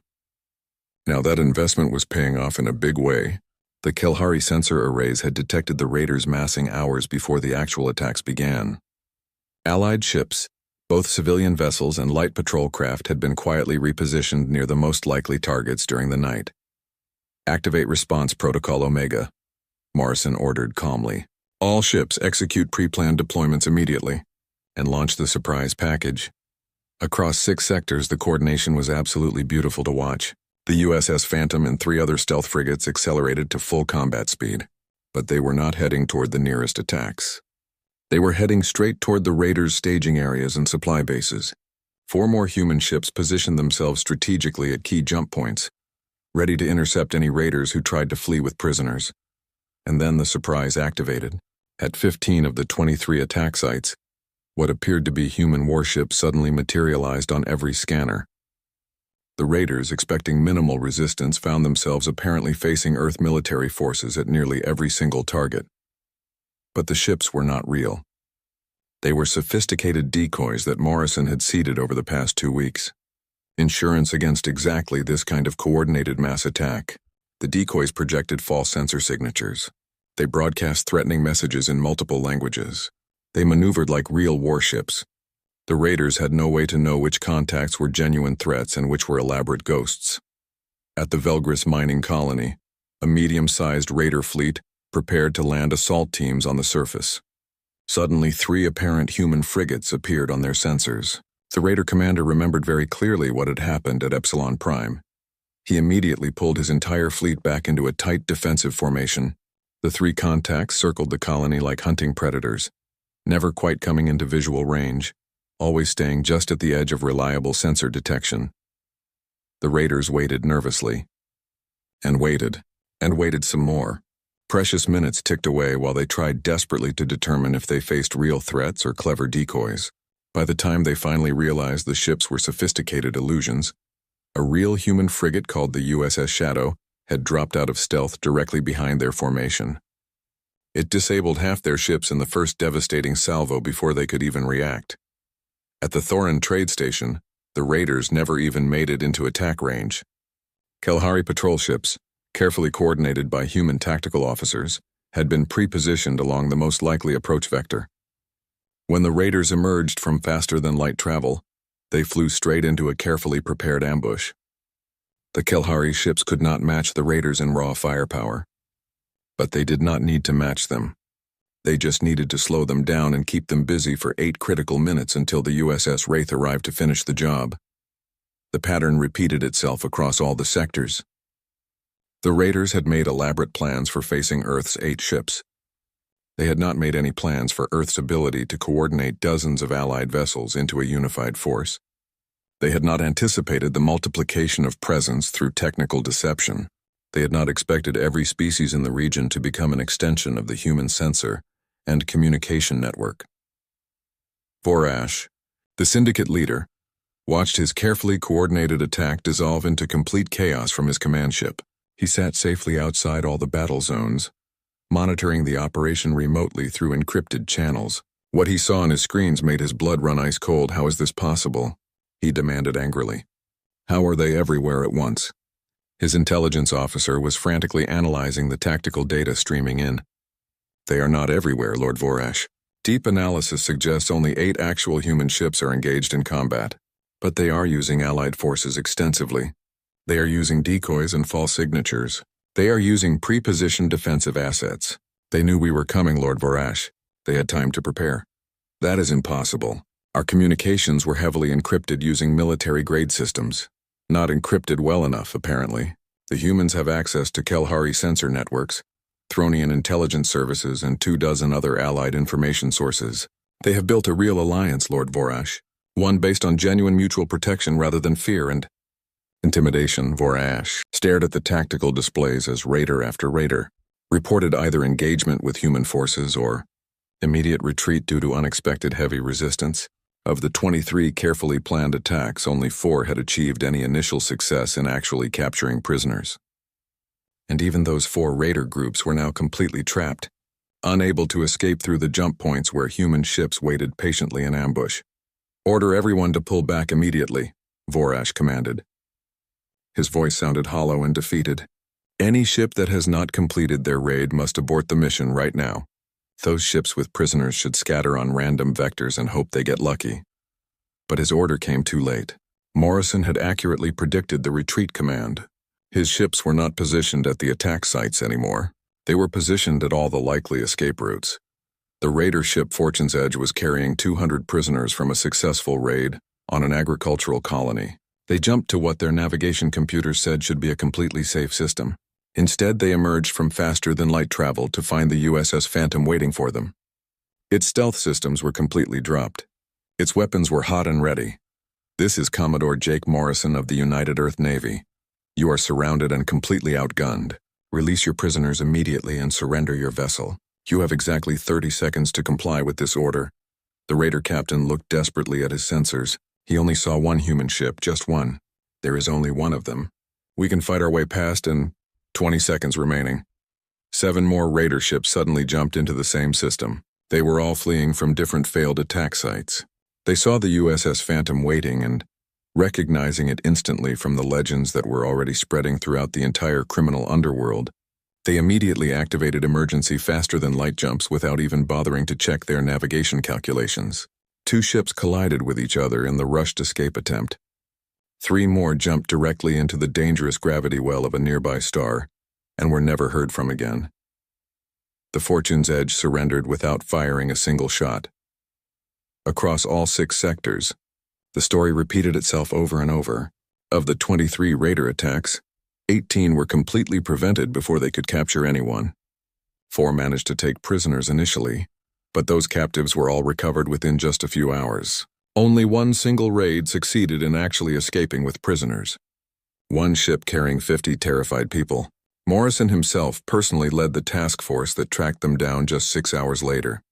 Now that investment was paying off in a big way. The Kalahari sensor arrays had detected the Raiders massing hours before the actual attacks began. Allied ships, both civilian vessels and light patrol craft, had been quietly repositioned near the most likely targets during the night. Activate Response Protocol Omega, Morrison ordered calmly. All ships execute pre-planned deployments immediately, and launch the surprise package. Across 6 sectors, the coordination was absolutely beautiful to watch. The USS Phantom and 3 other stealth frigates accelerated to full combat speed, but they were not heading toward the nearest attacks. They were heading straight toward the raiders' staging areas and supply bases. 4 more human ships positioned themselves strategically at key jump points, ready to intercept any raiders who tried to flee with prisoners. And then the surprise activated. At 15 of the 23 attack sites, what appeared to be human warships suddenly materialized on every scanner. The raiders, expecting minimal resistance, found themselves apparently facing Earth military forces at nearly every single target. But the ships were not real. They were sophisticated decoys that Morrison had seeded over the past 2 weeks. Insurance against exactly this kind of coordinated mass attack. The decoys projected false sensor signatures. They broadcast threatening messages in multiple languages. They maneuvered like real warships. The raiders had no way to know which contacts were genuine threats and which were elaborate ghosts. At the Velgris mining colony, a medium-sized raider fleet prepared to land assault teams on the surface. Suddenly, 3 apparent human frigates appeared on their sensors. The raider commander remembered very clearly what had happened at Epsilon Prime. He immediately pulled his entire fleet back into a tight defensive formation. The 3 contacts circled the colony like hunting predators, never quite coming into visual range, always staying just at the edge of reliable sensor detection. The raiders waited nervously. And waited some more. Precious minutes ticked away while they tried desperately to determine if they faced real threats or clever decoys. By the time they finally realized the ships were sophisticated illusions, a real human frigate called the USS Shadow had dropped out of stealth directly behind their formation. It disabled half their ships in the first devastating salvo before they could even react. At the Thorin trade station, the raiders never even made it into attack range. Kalahari patrol ships, carefully coordinated by human tactical officers, had been pre-positioned along the most likely approach vector. When the raiders emerged from faster-than-light travel, they flew straight into a carefully prepared ambush. The Kalahari ships could not match the raiders in raw firepower. But they did not need to match them. They just needed to slow them down and keep them busy for 8 critical minutes until the USS Wraith arrived to finish the job. The pattern repeated itself across all the sectors. The raiders had made elaborate plans for facing Earth's 8 ships. They had not made any plans for Earth's ability to coordinate dozens of allied vessels into a unified force. They had not anticipated the multiplication of presence through technical deception. They had not expected every species in the region to become an extension of the human sensor and communication network. Vorash, the syndicate leader, watched his carefully coordinated attack dissolve into complete chaos from his command ship. He sat safely outside all the battle zones, monitoring the operation remotely through encrypted channels. What he saw on his screens made his blood run ice cold. How is this possible? He demanded angrily. How are they everywhere at once? His intelligence officer was frantically analyzing the tactical data streaming in. They are not everywhere, Lord Vorash. Deep analysis suggests only 8 actual human ships are engaged in combat. But they are using allied forces extensively. They are using decoys and false signatures. They are using pre-positioned defensive assets. They knew we were coming, Lord Vorash. They had time to prepare. That is impossible. Our communications were heavily encrypted using military-grade systems. Not encrypted well enough, apparently. The humans have access to Kalahari sensor networks, Thronian intelligence services, and 24 other allied information sources. They have built a real alliance, Lord Vorash. One based on genuine mutual protection rather than fear and intimidation. Vorash stared at the tactical displays as raider after raider reported either engagement with human forces or immediate retreat due to unexpected heavy resistance. Of the 23 carefully planned attacks, only 4 had achieved any initial success in actually capturing prisoners. And even those 4 raider groups were now completely trapped, unable to escape through the jump points where human ships waited patiently in ambush. Order everyone to pull back immediately, Vorash commanded. His voice sounded hollow and defeated. Any ship that has not completed their raid must abort the mission right now. Those ships with prisoners should scatter on random vectors and hope they get lucky. But his order came too late. Morrison had accurately predicted the retreat command. His ships were not positioned at the attack sites anymore. They were positioned at all the likely escape routes. The raider ship Fortune's Edge was carrying 200 prisoners from a successful raid on an agricultural colony. They jumped to what their navigation computers said should be a completely safe system. Instead, they emerged from faster-than-light travel to find the USS Phantom waiting for them. Its stealth systems were completely dropped. Its weapons were hot and ready. This is Commodore Jake Morrison of the United Earth Navy. You are surrounded and completely outgunned. Release your prisoners immediately and surrender your vessel. You have exactly 30 seconds to comply with this order. The raider captain looked desperately at his sensors. He only saw one human ship, just one. There is only one of them. We can fight our way past in 20 seconds remaining. 7 more raider ships suddenly jumped into the same system. They were all fleeing from different failed attack sites. They saw the USS Phantom waiting and, recognizing it instantly from the legends that were already spreading throughout the entire criminal underworld, they immediately activated emergency faster-than-light jumps without even bothering to check their navigation calculations. 2 ships collided with each other in the rushed escape attempt. 3 more jumped directly into the dangerous gravity well of a nearby star and were never heard from again. The Fortune's Edge surrendered without firing a single shot. Across all 6 sectors, the story repeated itself over and over. Of the 23 raider attacks, 18 were completely prevented before they could capture anyone. 4 managed to take prisoners initially, but those captives were all recovered within just a few hours. Only one single raid succeeded in actually escaping with prisoners. 1 ship carrying 50 terrified people. Morrison himself personally led the task force that tracked them down just 6 hours later.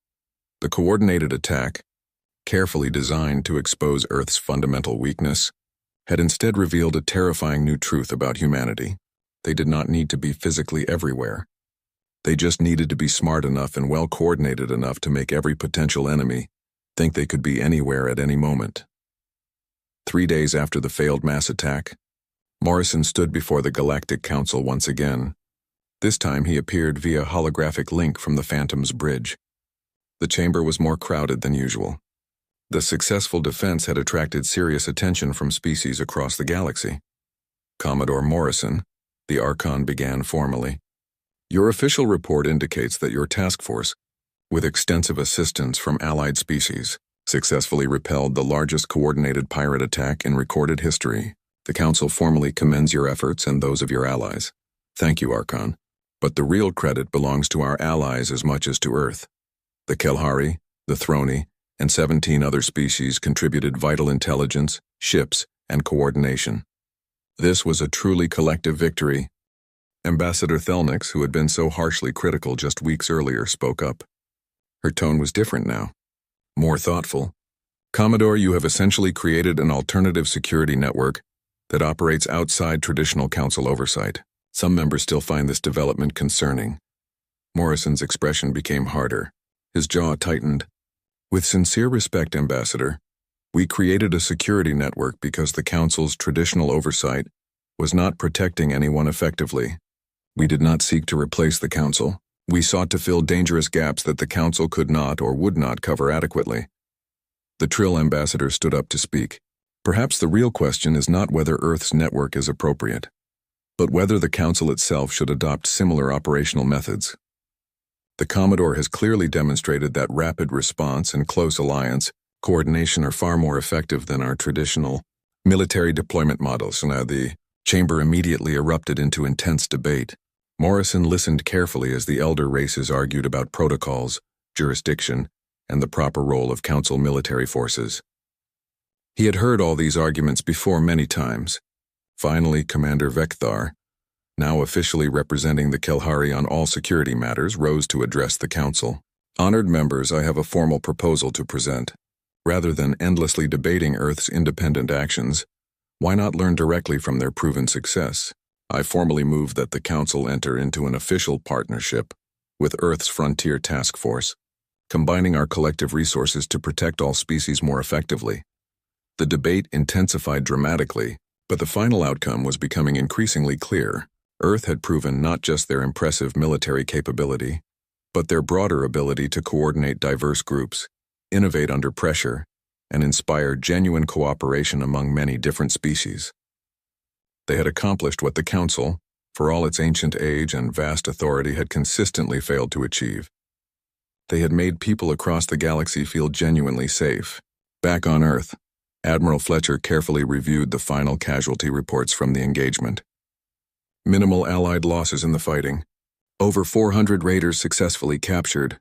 The coordinated attack, carefully designed to expose Earth's fundamental weakness, had instead revealed a terrifying new truth about humanity. They did not need to be physically everywhere. They just needed to be smart enough and well-coordinated enough to make every potential enemy think they could be anywhere at any moment. 3 days after the failed mass attack, Morrison stood before the Galactic Council once again. This time he appeared via holographic link from the Phantom's bridge. The chamber was more crowded than usual. The successful defense had attracted serious attention from species across the galaxy. Commodore Morrison, the Archon began formally. Your official report indicates that your task force, with extensive assistance from allied species, successfully repelled the largest coordinated pirate attack in recorded history. The Council formally commends your efforts and those of your allies. Thank you, Archon. But the real credit belongs to our allies as much as to Earth. The Kelhari, the Throni, and 17 other species contributed vital intelligence, ships, and coordination. This was a truly collective victory. Ambassador Thelnix, who had been so harshly critical just weeks earlier, spoke up. Her tone was different now, more thoughtful. Commodore, you have essentially created an alternative security network that operates outside traditional Council oversight. Some members still find this development concerning. Morrison's expression became harder. His jaw tightened. With sincere respect, Ambassador, we created a security network because the Council's traditional oversight was not protecting anyone effectively. We did not seek to replace the Council. We sought to fill dangerous gaps that the Council could not or would not cover adequately. The Trill Ambassador stood up to speak. Perhaps the real question is not whether Earth's network is appropriate, but whether the Council itself should adopt similar operational methods. The Commodore has clearly demonstrated that rapid response and close alliance coordination are far more effective than our traditional military deployment models. Now the chamber immediately erupted into intense debate. Morrison listened carefully as the elder races argued about protocols, jurisdiction, and the proper role of Council military forces. He had heard all these arguments before many times. Finally, Commander Vekthar, now officially representing the Kelhari on all security matters, rose to address the Council. Honored members, I have a formal proposal to present. Rather than endlessly debating Earth's independent actions, why not learn directly from their proven success? I formally move that the Council enter into an official partnership with Earth's Frontier Task Force, combining our collective resources to protect all species more effectively. The debate intensified dramatically, but the final outcome was becoming increasingly clear. Earth had proven not just their impressive military capability, but their broader ability to coordinate diverse groups, innovate under pressure, and inspire genuine cooperation among many different species. They had accomplished what the Council, for all its ancient age and vast authority, had consistently failed to achieve. They had made people across the galaxy feel genuinely safe. Back on Earth, Admiral Fletcher carefully reviewed the final casualty reports from the engagement. Minimal Allied losses in the fighting. Over 400 raiders successfully captured.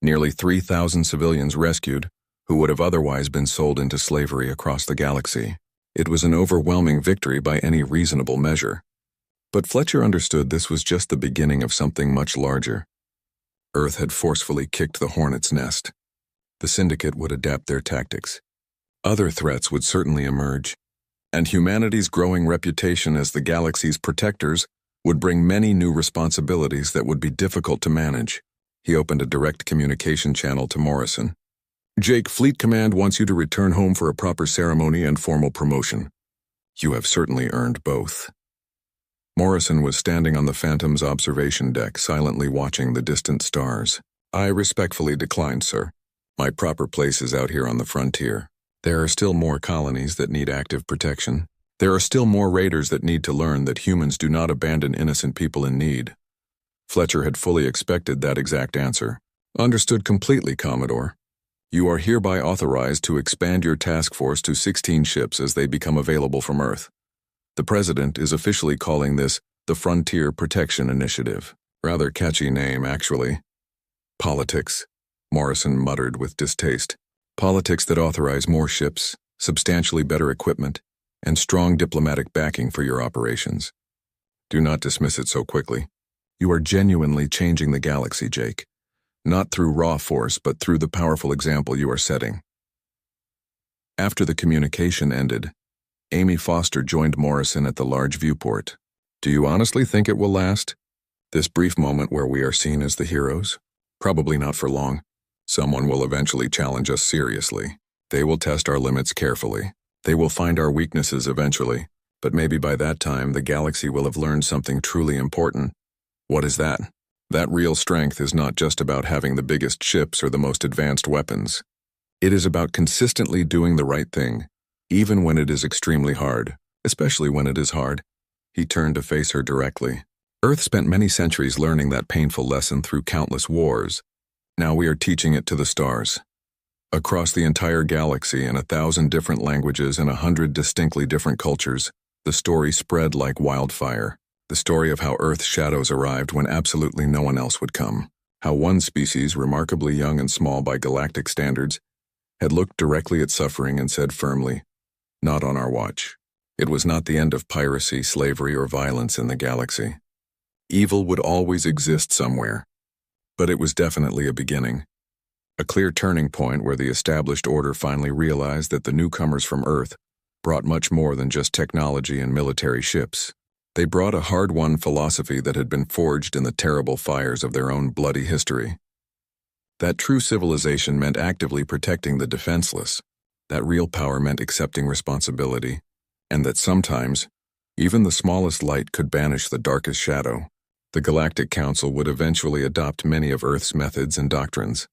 Nearly 3,000 civilians rescued, who would have otherwise been sold into slavery across the galaxy. It was an overwhelming victory by any reasonable measure. But Fletcher understood this was just the beginning of something much larger. Earth had forcefully kicked the hornet's nest. The Syndicate would adapt their tactics. Other threats would certainly emerge, and humanity's growing reputation as the galaxy's protectors would bring many new responsibilities that would be difficult to manage. He opened a direct communication channel to Morrison. "Jake, Fleet Command wants you to return home for a proper ceremony and formal promotion. You have certainly earned both." Morrison was standing on the Phantom's observation deck, silently watching the distant stars. "I respectfully decline, sir. My proper place is out here on the frontier. There are still more colonies that need active protection. There are still more raiders that need to learn that humans do not abandon innocent people in need." Fletcher had fully expected that exact answer. "Understood completely, Commodore. You are hereby authorized to expand your task force to 16 ships as they become available from Earth. The President is officially calling this the Frontier Protection Initiative." Rather catchy name, actually. "Politics," Morrison muttered with distaste. "Politics that authorize more ships, substantially better equipment, and strong diplomatic backing for your operations. Do not dismiss it so quickly. You are genuinely changing the galaxy, Jake. Not through raw force, but through the powerful example you are setting." After the communication ended, Amy Foster joined Morrison at the large viewport. "Do you honestly think it will last? This brief moment where we are seen as the heroes? Probably not for long. Someone will eventually challenge us seriously. They will test our limits carefully. They will find our weaknesses eventually, but maybe by that time the galaxy will have learned something truly important. What is that? That real strength is not just about having the biggest ships or the most advanced weapons. It is about consistently doing the right thing, even when it is extremely hard, especially when it is hard." He turned to face her directly. "Earth spent many centuries learning that painful lesson through countless wars. Now we are teaching it to the stars. Across the entire galaxy in 1,000 different languages and 100 distinctly different cultures, the story spread like wildfire. The story of how Earth's shadows arrived when absolutely no one else would come. How one species, remarkably young and small by galactic standards, had looked directly at suffering and said firmly, 'Not on our watch.' It was not the end of piracy, slavery, or violence in the galaxy. Evil would always exist somewhere, but it was definitely a beginning. A clear turning point where the established order finally realized that the newcomers from Earth brought much more than just technology and military ships. They brought a hard-won philosophy that had been forged in the terrible fires of their own bloody history. That true civilization meant actively protecting the defenseless, that real power meant accepting responsibility, and that sometimes, even the smallest light could banish the darkest shadow. The Galactic Council would eventually adopt many of Earth's methods and doctrines.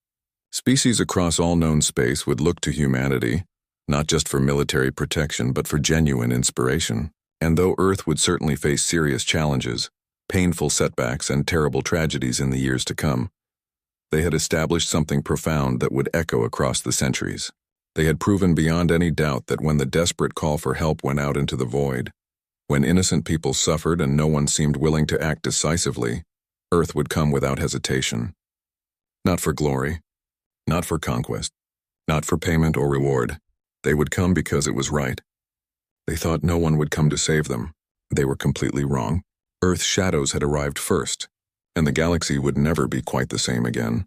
Species across all known space would look to humanity, not just for military protection but for genuine inspiration. And though Earth would certainly face serious challenges, painful setbacks, and terrible tragedies in the years to come, they had established something profound that would echo across the centuries. They had proven beyond any doubt that when the desperate call for help went out into the void, when innocent people suffered and no one seemed willing to act decisively, Earth would come without hesitation. Not for glory, not for conquest, not for payment or reward. They would come because it was right. They thought no one would come to save them. They were completely wrong. Earth's shadows had arrived first, and the galaxy would never be quite the same again.